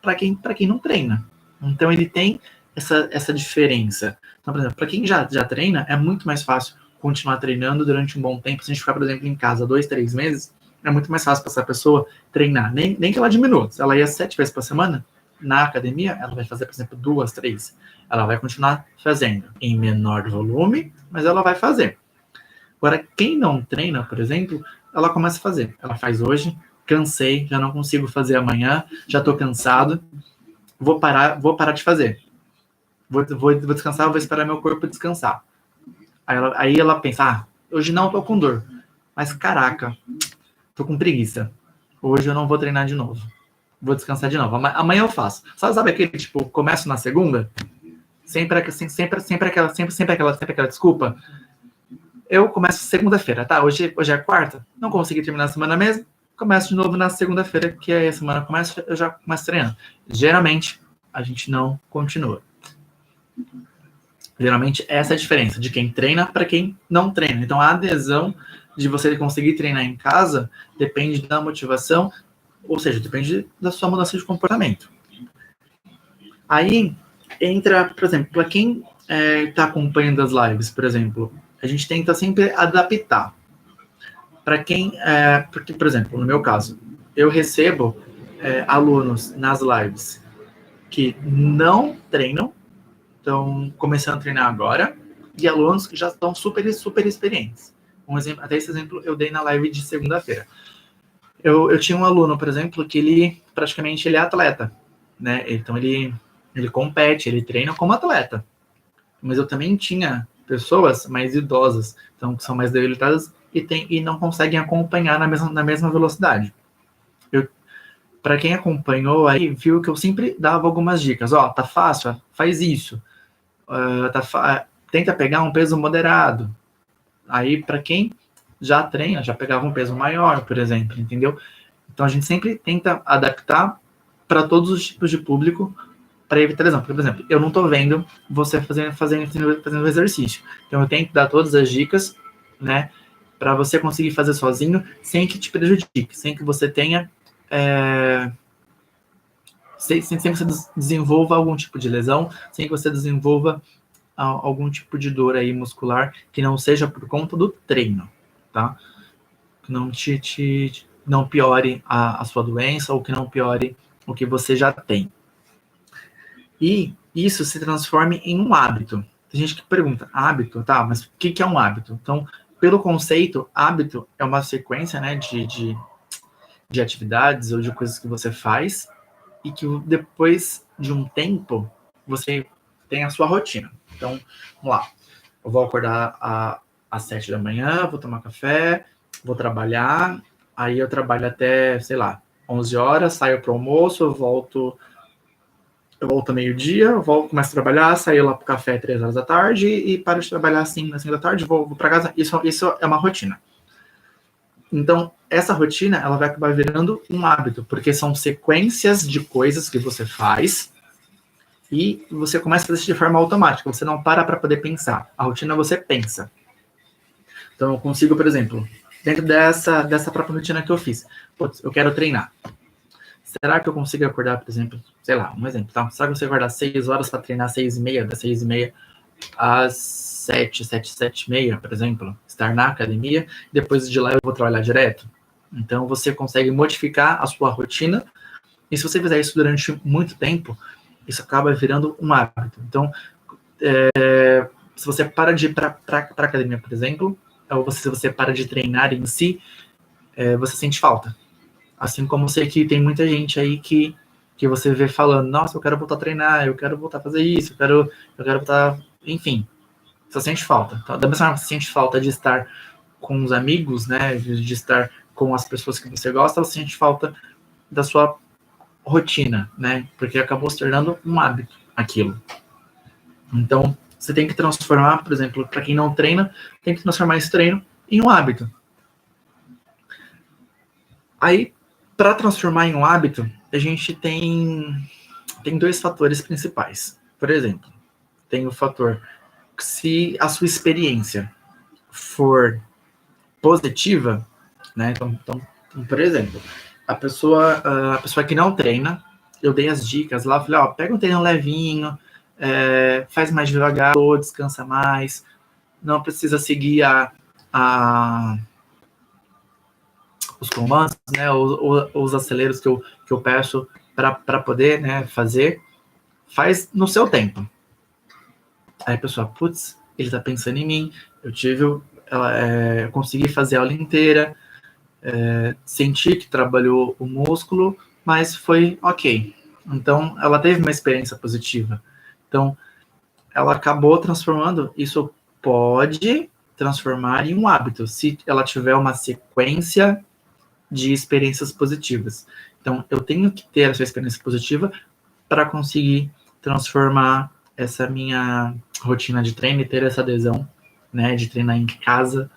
para quem não treina. Então, ele tem essa diferença. Então, por exemplo, para quem já treina, é muito mais fácil continuar treinando durante um bom tempo. Se a gente ficar, por exemplo, em casa 2, 3 meses, é muito mais fácil para essa pessoa treinar. Nem que ela diminua. Se ela ia 7 vezes por semana, na academia, ela vai fazer, por exemplo, 2, 3. Ela vai continuar fazendo em menor volume, mas ela vai fazer. Agora, quem não treina, por exemplo, ela começa a fazer. Ela faz hoje, cansei, já não consigo fazer amanhã, já estou cansado, vou parar de fazer. Vou descansar, vou esperar meu corpo descansar. Aí ela pensa, hoje não tô com dor, mas caraca, tô com preguiça. Hoje eu não vou treinar de novo. Vou descansar de novo. Amanhã eu faço. Sabe aquele, tipo, começo na segunda? Sempre aquela desculpa. Eu começo segunda-feira, tá? Hoje é quarta, não consegui terminar a semana mesmo, começo de novo na segunda-feira, que aí a semana começa, eu já começo treinando. Geralmente, a gente não continua. Geralmente, essa é a diferença de quem treina para quem não treina. Então, a adesão de você conseguir treinar em casa depende da motivação, ou seja, depende da sua mudança de comportamento. Aí entra, por exemplo, para quem está acompanhando as lives, por exemplo, a gente tenta sempre adaptar. Para quem, porque, por exemplo, no meu caso, eu recebo alunos nas lives que não treinam, estão começando a treinar agora, e alunos que já estão super experientes. Um exemplo, até esse exemplo eu dei na live de segunda-feira. Eu tinha um aluno, por exemplo, que ele praticamente ele é atleta, né? Então ele compete, ele treina como atleta. Mas eu também tinha pessoas mais idosas, então que são mais debilitadas e não conseguem acompanhar na mesma velocidade. Para quem acompanhou aí, viu que eu sempre dava algumas dicas. Ó, tá fácil, faz isso. Tenta pegar um peso moderado. Aí, para quem já treina, já pegava um peso maior, por exemplo, entendeu? Então, a gente sempre tenta adaptar para todos os tipos de público para evitar lesão. Por exemplo, eu não estou vendo você fazendo exercício. Então, eu tenho que dar todas as dicas, né, para você conseguir fazer sozinho, sem que te prejudique, sem que você tenha... sem que você desenvolva algum tipo de lesão, sem que você desenvolva algum tipo de dor aí muscular que não seja por conta do treino, tá? Que não não piore a sua doença ou que não piore o que você já tem. E isso se transforme em um hábito. Tem gente que pergunta, hábito, tá, mas o que é um hábito? Então, pelo conceito, hábito é uma sequência, né, de atividades ou de coisas que você faz e que depois de um tempo você tem a sua rotina. Então, vamos lá. Eu vou acordar às 7 da manhã, vou tomar café, vou trabalhar, aí eu trabalho até, sei lá, 11 horas, saio para o almoço, eu volto meio-dia, começo a trabalhar, saio lá para o café 3 horas da tarde e paro de trabalhar assim, às 5 da tarde, vou para casa. Isso é uma rotina. Então, essa rotina, ela vai acabar virando um hábito, porque são sequências de coisas que você faz e você começa a fazer isso de forma automática. Você não para poder pensar. A rotina você pensa. Então, eu consigo, por exemplo, dentro dessa própria rotina que eu fiz, putz, eu quero treinar. Será que eu consigo acordar, por exemplo, sei lá, um exemplo, tá? Será que eu consigo acordar 6 horas para treinar 6h30, das 6h30 às 7h30, por exemplo, estar na academia, depois de lá eu vou trabalhar direto? Então, você consegue modificar a sua rotina, e se você fizer isso durante muito tempo, isso acaba virando um hábito. Então, se você para de ir para a academia, por exemplo, ou se você para de treinar em si, você sente falta. Assim como eu sei que tem muita gente aí que você vê falando, nossa, eu quero voltar a treinar, eu quero voltar a fazer isso, eu quero voltar... Enfim, você sente falta. Então, da mesma forma que você sente falta de estar com os amigos, né, de estar com as pessoas que você gosta, você sente falta da sua rotina, né, porque acabou se tornando um hábito aquilo. Então, você tem que transformar, por exemplo, para quem não treina, tem que transformar esse treino em um hábito. Aí, para transformar em um hábito, a gente tem 2 fatores principais. Por exemplo, tem o fator se a sua experiência for positiva, né? Então, por exemplo, a pessoa que não treina, eu dei as dicas lá, falei, ó, pega um treino levinho, faz mais devagar, descansa mais, não precisa seguir os comandos, né, os aceleros que eu peço para poder, né, fazer, faz no seu tempo. Aí a pessoa, putz, ele tá pensando em mim, eu consegui fazer a aula inteira, senti que trabalhou o músculo, mas foi ok. Então, ela teve uma experiência positiva. Então, ela acabou transformando, isso pode transformar em um hábito, se ela tiver uma sequência de experiências positivas. Então, eu tenho que ter essa experiência positiva para conseguir transformar essa minha rotina de treino e ter essa adesão, né, de treinar em casa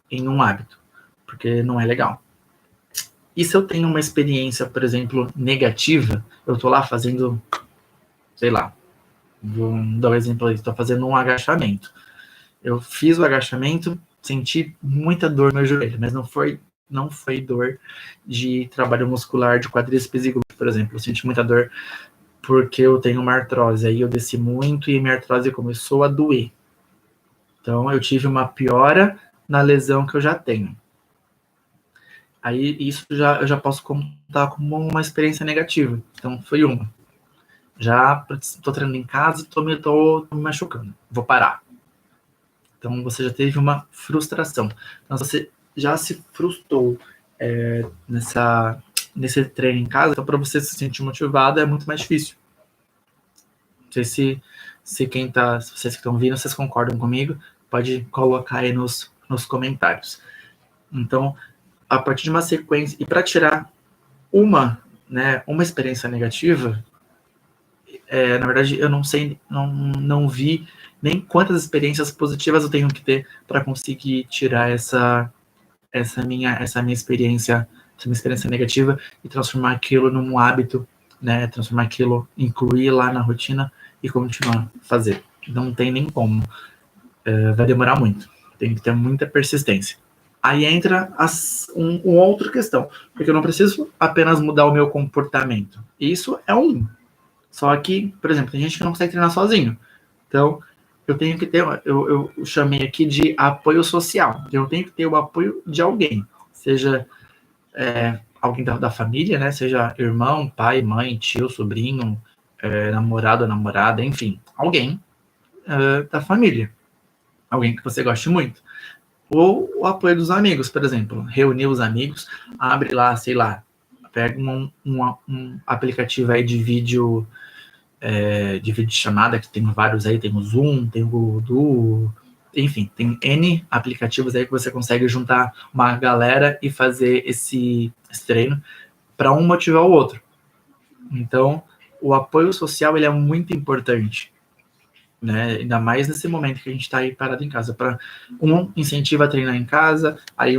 em um hábito, porque não é legal. E se eu tenho uma experiência, por exemplo, negativa, eu tô lá fazendo, sei lá, vou dar um exemplo aí, estou fazendo um agachamento. Eu fiz o agachamento senti muita dor no meu joelho, mas não foi dor de trabalho muscular de quadríceps e glúteo, por exemplo. Eu senti muita dor porque eu tenho uma artrose. Aí eu desci muito e minha artrose começou a doer. Então eu tive uma piora na lesão que eu já tenho. Aí isso eu já posso contar como uma experiência negativa. Então foi uma. Já estou treinando em casa, estou me machucando. Vou parar. Então você já teve uma frustração. Então você já se frustrou nesse treino em casa. Então para você se sentir motivado é muito mais difícil. Não sei se vocês que estão vindo, vocês concordam comigo. Pode colocar aí nos comentários. Então, a partir de uma sequência, e para tirar uma experiência negativa, na verdade, eu não sei, não vi nem quantas experiências positivas eu tenho que ter para conseguir tirar essa minha experiência negativa e transformar aquilo num hábito, né? Transformar aquilo, incluir lá na rotina e continuar a fazer. Não tem nem como. Vai demorar muito. Tem que ter muita persistência. Aí entra uma outra questão, porque eu não preciso apenas mudar o meu comportamento. Isso é Só que, por exemplo, tem gente que não consegue treinar sozinho. Então, eu tenho que ter, eu chamei aqui de apoio social. Eu tenho que ter o apoio de alguém, seja alguém da família, né? Seja irmão, pai, mãe, tio, sobrinho, namorado, namorada, enfim, alguém da família. Alguém que você goste muito. Ou o apoio dos amigos, por exemplo. Reunir os amigos, abre lá, sei lá, pega um aplicativo aí de vídeo chamada, que tem vários aí, tem o Zoom, tem o Google, enfim, tem N aplicativos aí que você consegue juntar uma galera e fazer esse treino para um motivar o outro. Então, o apoio social ele é muito importante, né? Ainda mais nesse momento que a gente está aí parado em casa. Para incentiva a treinar em casa, aí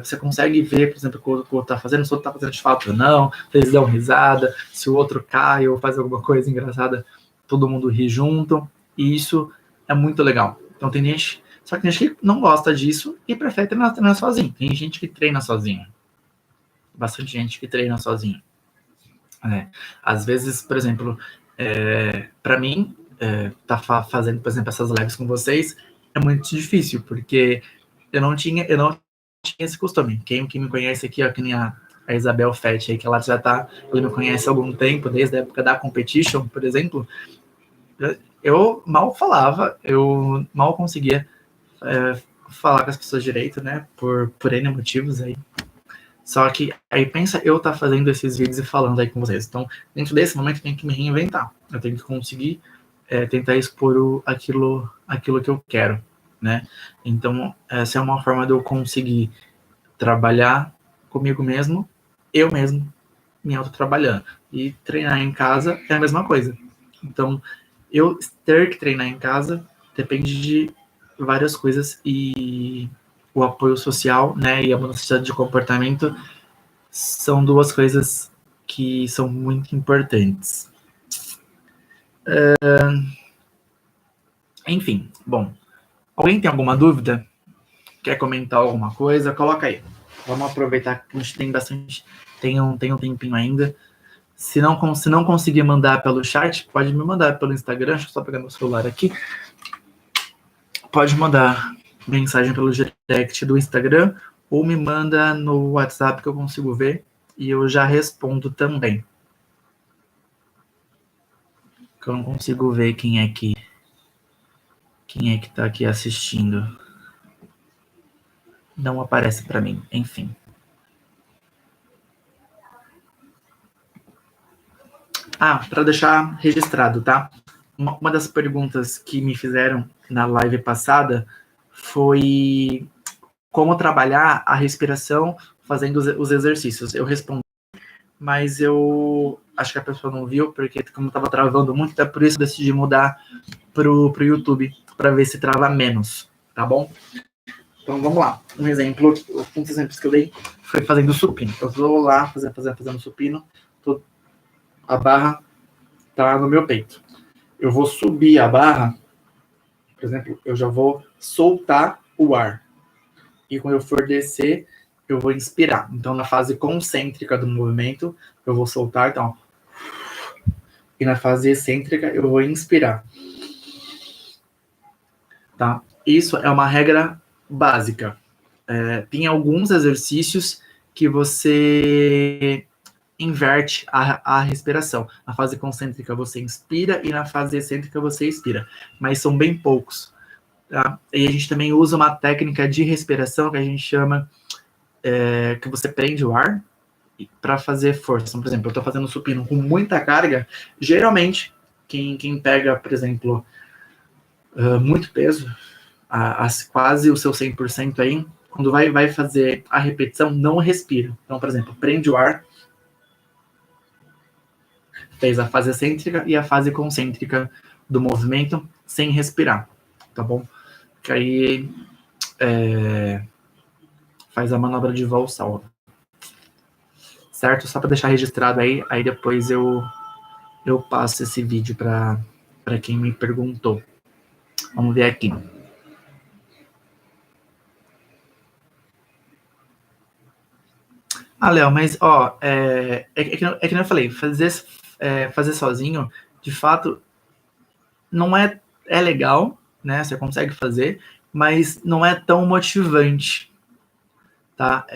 você consegue ver, por exemplo, o que o outro está fazendo, se o outro está fazendo de fato ou não, eles dão risada, se o outro cai ou faz alguma coisa engraçada, todo mundo ri junto, e isso é muito legal. Então tem gente que não gosta disso e prefere treinar sozinho. Tem gente que treina sozinho. Bastante gente que treina sozinho. Às vezes, por exemplo, para mim, tá fazendo, por exemplo, essas lives com vocês é muito difícil, porque eu não tinha esse costume. Quem me conhece aqui, ó, que nem a Isabel Fett, aí, que ela me conhece há algum tempo, desde a época da competition, por exemplo, eu mal falava, eu mal conseguia falar com as pessoas direito, né, por N motivos aí. Só que aí pensa eu tá fazendo esses vídeos e falando aí com vocês. Então, dentro desse momento, eu tenho que me reinventar. Eu tenho que conseguir tentar expor aquilo que eu quero, né? Então, essa é uma forma de eu conseguir trabalhar comigo mesmo, eu mesmo, me autotrabalhando. E treinar em casa é a mesma coisa. Então, eu ter que treinar em casa depende de várias coisas e o apoio social, né, e a mudança de comportamento são duas coisas que são muito importantes. Enfim, bom. Alguém tem alguma dúvida? Quer comentar alguma coisa? Coloca aí. Vamos aproveitar que a gente tem bastante. Tem um tempinho ainda. Se não conseguir mandar pelo chat, pode me mandar pelo Instagram. Deixa eu só pegar meu celular aqui. Pode mandar mensagem pelo direct do Instagram ou me manda no WhatsApp que eu consigo ver e eu já respondo também. Que eu não consigo ver quem é que tá aqui assistindo. Não aparece para mim, enfim. Para deixar registrado, tá? Uma das perguntas que me fizeram na live passada foi como trabalhar a respiração fazendo os exercícios. Eu respondi, mas eu acho que a pessoa não viu, porque como estava travando muito, é por isso que eu decidi mudar pro YouTube, para ver se trava menos, tá bom? Então vamos lá. Um exemplo, um dos exemplos que eu dei foi fazendo supino. Eu vou lá fazendo supino, a barra tá no meu peito. Eu vou subir a barra, por exemplo, eu já vou soltar o ar. E quando eu for descer, eu vou inspirar. Então, na fase concêntrica do movimento, eu vou soltar, então. E na fase excêntrica, eu vou inspirar. Tá? Isso é uma regra básica. Tem alguns exercícios que você inverte a respiração. Na fase concêntrica você inspira e na fase excêntrica você expira. Mas são bem poucos. Tá? E a gente também usa uma técnica de respiração que a gente chama que você prende o ar para fazer força. Então, por exemplo, eu estou fazendo supino com muita carga, geralmente quem pega, por exemplo, muito peso, quase o seu 100% aí, quando vai fazer a repetição, não respira. Então, por exemplo, prende o ar, fez a fase excêntrica e a fase concêntrica do movimento sem respirar, tá bom? Que aí faz a manobra de Valsalva. Certo? Só para deixar registrado aí depois eu passo esse vídeo para quem me perguntou. Vamos ver aqui. Léo, mas, que eu falei, fazer sozinho, de fato, não é legal, né? Você consegue fazer, mas não é tão motivante, tá?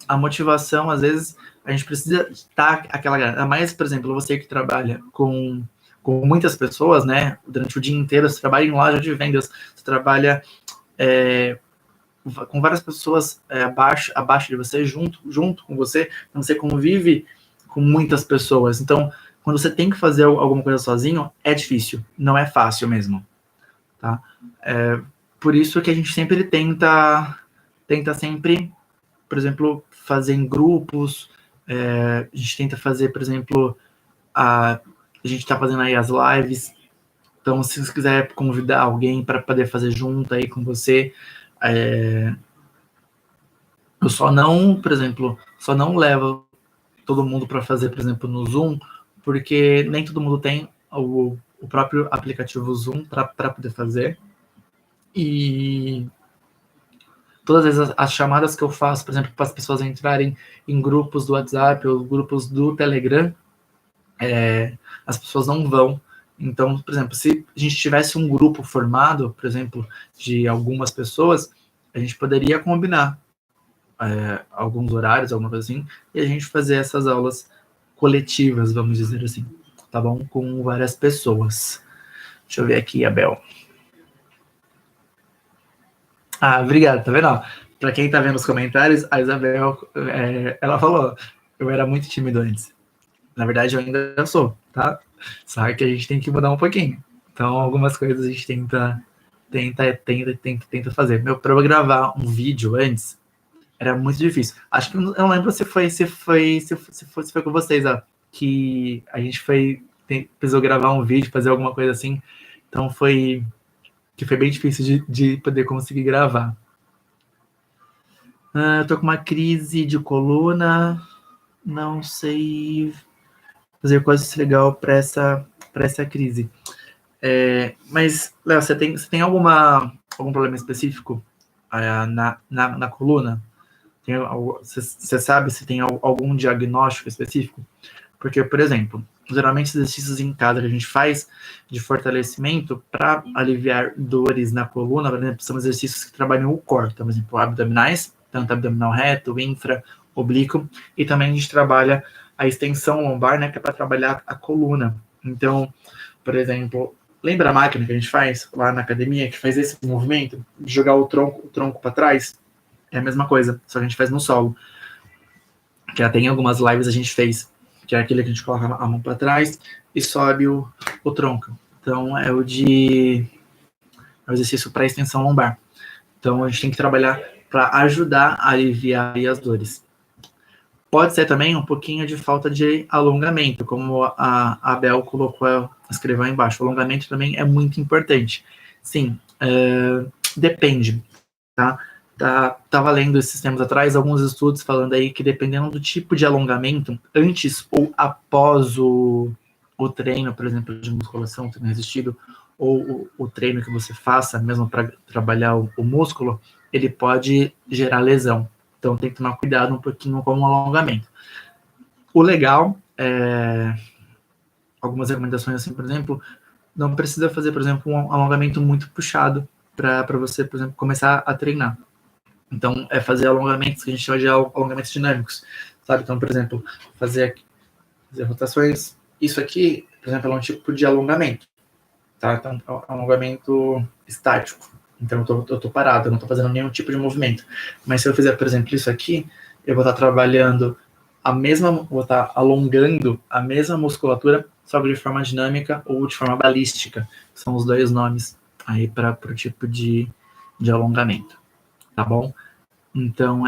A motivação, às vezes, a gente precisa estar aquela galera. Mais, por exemplo, você que trabalha com muitas pessoas, né? Durante o dia inteiro, você trabalha em loja de vendas, você trabalha com várias pessoas abaixo de você, junto com você, você convive com muitas pessoas. Então, quando você tem que fazer alguma coisa sozinho, é difícil, não é fácil mesmo, tá? Por isso que a gente sempre tenta sempre, por exemplo, fazer em grupos, a gente tenta fazer, por exemplo, a gente está fazendo aí as lives, então se você quiser convidar alguém para poder fazer junto aí com você, eu só não, por exemplo, levo todo mundo para fazer, por exemplo, no Zoom, porque nem todo mundo tem o próprio aplicativo Zoom para poder fazer. E todas as chamadas que eu faço, por exemplo, para as pessoas entrarem em grupos do WhatsApp ou grupos do Telegram, as pessoas não vão. Então, por exemplo, se a gente tivesse um grupo formado, por exemplo, de algumas pessoas, a gente poderia combinar alguns horários, alguma coisa assim, e a gente fazer essas aulas coletivas, vamos dizer assim, tá bom? Com várias pessoas. Deixa eu ver aqui, Abel. Obrigado, tá vendo? Para quem tá vendo os comentários, a Isabel, ela falou, eu era muito tímido antes. Na verdade, eu ainda sou, tá? Só que a gente tem que mudar um pouquinho. Então, algumas coisas a gente tenta fazer. Para eu gravar um vídeo antes, era muito difícil. Acho que eu não lembro se foi com vocês, que a gente precisou gravar um vídeo, fazer alguma coisa assim. Então foi bem difícil de poder conseguir gravar. Eu tô com uma crise de coluna, não sei fazer coisas legal para essa crise. Mas, Léo, você tem algum problema específico na coluna? Você sabe se tem algum diagnóstico específico? Porque, por exemplo, geralmente os exercícios em casa que a gente faz de fortalecimento para aliviar dores na coluna, por exemplo, são exercícios que trabalham o core, então, por exemplo, abdominais, tanto abdominal reto, infra, oblíquo, e também a gente trabalha a extensão lombar, né, que é para trabalhar a coluna. Então, por exemplo, lembra a máquina que a gente faz lá na academia, que faz esse movimento, de jogar o tronco para trás? É a mesma coisa, só que a gente faz no solo. Que até em algumas lives a gente fez, que é aquele que a gente coloca a mão para trás e sobe o tronco. Então, é o exercício para extensão lombar. Então, a gente tem que trabalhar para ajudar a aliviar as dores. Pode ser também um pouquinho de falta de alongamento, como a Abel escreveu aí embaixo. O alongamento também é muito importante. Sim, depende, tá? Tava lendo esses tempos atrás alguns estudos falando aí que dependendo do tipo de alongamento, antes ou após o treino, por exemplo, de musculação, treino resistido, ou o treino que você faça, mesmo para trabalhar o músculo, ele pode gerar lesão. Então tem que tomar cuidado um pouquinho com o alongamento. O legal é algumas recomendações assim, por exemplo, não precisa fazer, por exemplo, um alongamento muito puxado para você, por exemplo, começar a treinar. Então, é fazer alongamentos que a gente chama de alongamentos dinâmicos, sabe? Então, por exemplo, fazer rotações. Isso aqui, por exemplo, é um tipo de alongamento, tá? Então, é um alongamento estático. Então, eu tô parado, eu não tô fazendo nenhum tipo de movimento. Mas se eu fizer, por exemplo, isso aqui, eu vou estar trabalhando vou estar alongando a mesma musculatura, só que de forma dinâmica ou de forma balística. São os dois nomes aí para o tipo de alongamento, tá bom? Então,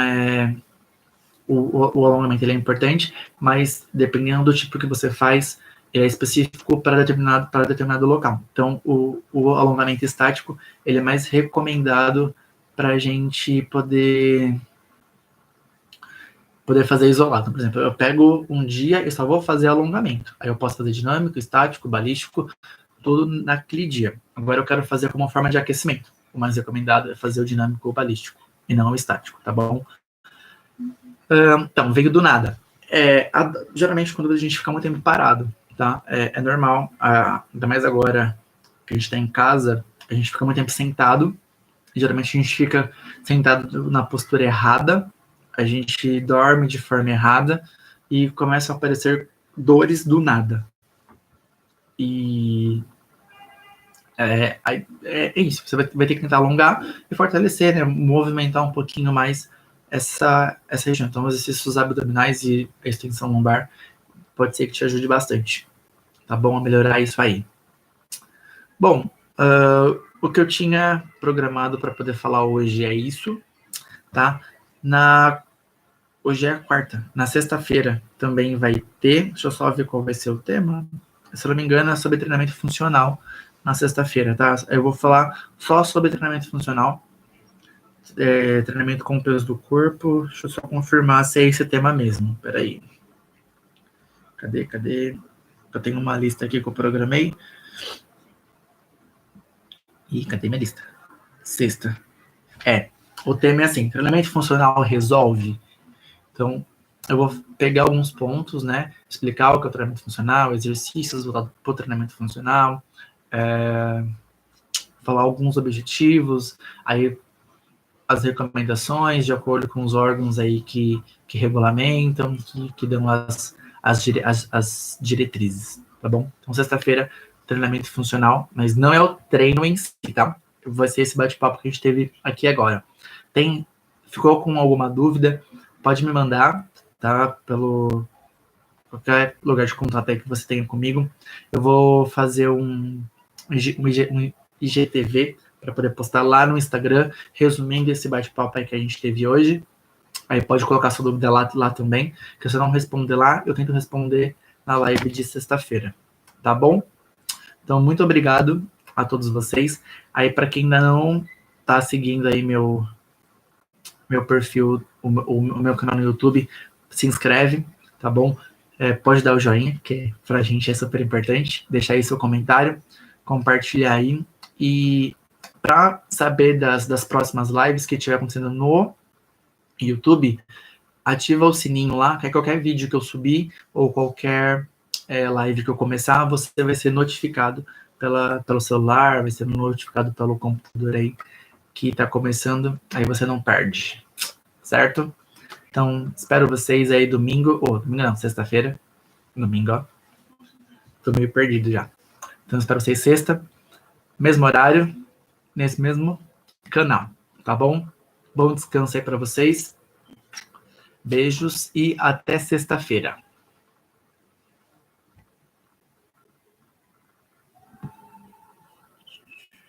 o alongamento ele é importante, mas dependendo do tipo que você faz, é específico para determinado local. Então, o alongamento estático ele é mais recomendado para a gente poder fazer isolado. Por exemplo, eu pego um dia e só vou fazer alongamento. Aí eu posso fazer dinâmico, estático, balístico, tudo naquele dia. Agora eu quero fazer como forma de aquecimento. O mais recomendado é fazer o dinâmico ou balístico, e não o estático, tá bom? Então, veio do nada. Geralmente, quando a gente fica muito tempo parado, tá? É normal, ainda mais agora que a gente está em casa, a gente fica muito tempo sentado. Geralmente a gente fica sentado na postura errada, a gente dorme de forma errada e começam a aparecer dores do nada. E é isso, você vai ter que tentar alongar e fortalecer, né? Movimentar um pouquinho mais essa região. Então, os exercícios abdominais e a extensão lombar pode ser que te ajude bastante, tá bom? A melhorar isso aí. Bom, o que eu tinha programado para poder falar hoje é isso, tá? Hoje é a quarta. Na sexta-feira também vai ter, deixa eu só ver qual vai ser o tema. Se eu não me engano, é sobre treinamento funcional na sexta-feira, tá? Eu vou falar só sobre treinamento funcional, treinamento com peso do corpo. Deixa eu só confirmar se é esse tema mesmo. Peraí. Cadê? Eu tenho uma lista aqui que eu programei. Ih, cadê minha lista? Sexta. O tema é assim, treinamento funcional resolve? Então, eu vou pegar alguns pontos, né? Explicar o que é o treinamento funcional, exercícios voltados para o treinamento funcional, falar alguns objetivos, aí as recomendações de acordo com os órgãos aí que regulamentam, que dão as diretrizes, tá bom? Então, sexta-feira, treinamento funcional, mas não é o treino em si, tá? Vai ser esse bate-papo que a gente teve aqui agora. Ficou com alguma dúvida? Pode me mandar, tá? Pelo qualquer lugar de contato aí que você tenha comigo. Eu vou fazer um IGTV para poder postar lá no Instagram, resumindo esse bate-papo aí que a gente teve hoje. Aí pode colocar sua dúvida lá também, que se eu não responder lá, eu tento responder na live de sexta-feira, tá bom? Então, muito obrigado a todos vocês. Aí, para quem ainda não tá seguindo aí meu perfil, o meu canal no YouTube, se inscreve, tá bom? Pode dar o joinha, que pra gente é super importante, deixar aí seu comentário, compartilhar aí, e para saber das próximas lives que estiver acontecendo no YouTube, ativa o sininho lá, que qualquer vídeo que eu subir, ou qualquer live que eu começar, você vai ser notificado pelo celular, vai ser notificado pelo computador aí, que tá começando, aí você não perde, certo? Então, espero vocês aí domingo não, sexta-feira, domingo, ó, tô meio perdido já. Então, espero vocês sexta, mesmo horário, nesse mesmo canal, tá bom? Bom descanso aí para vocês, beijos e até sexta-feira.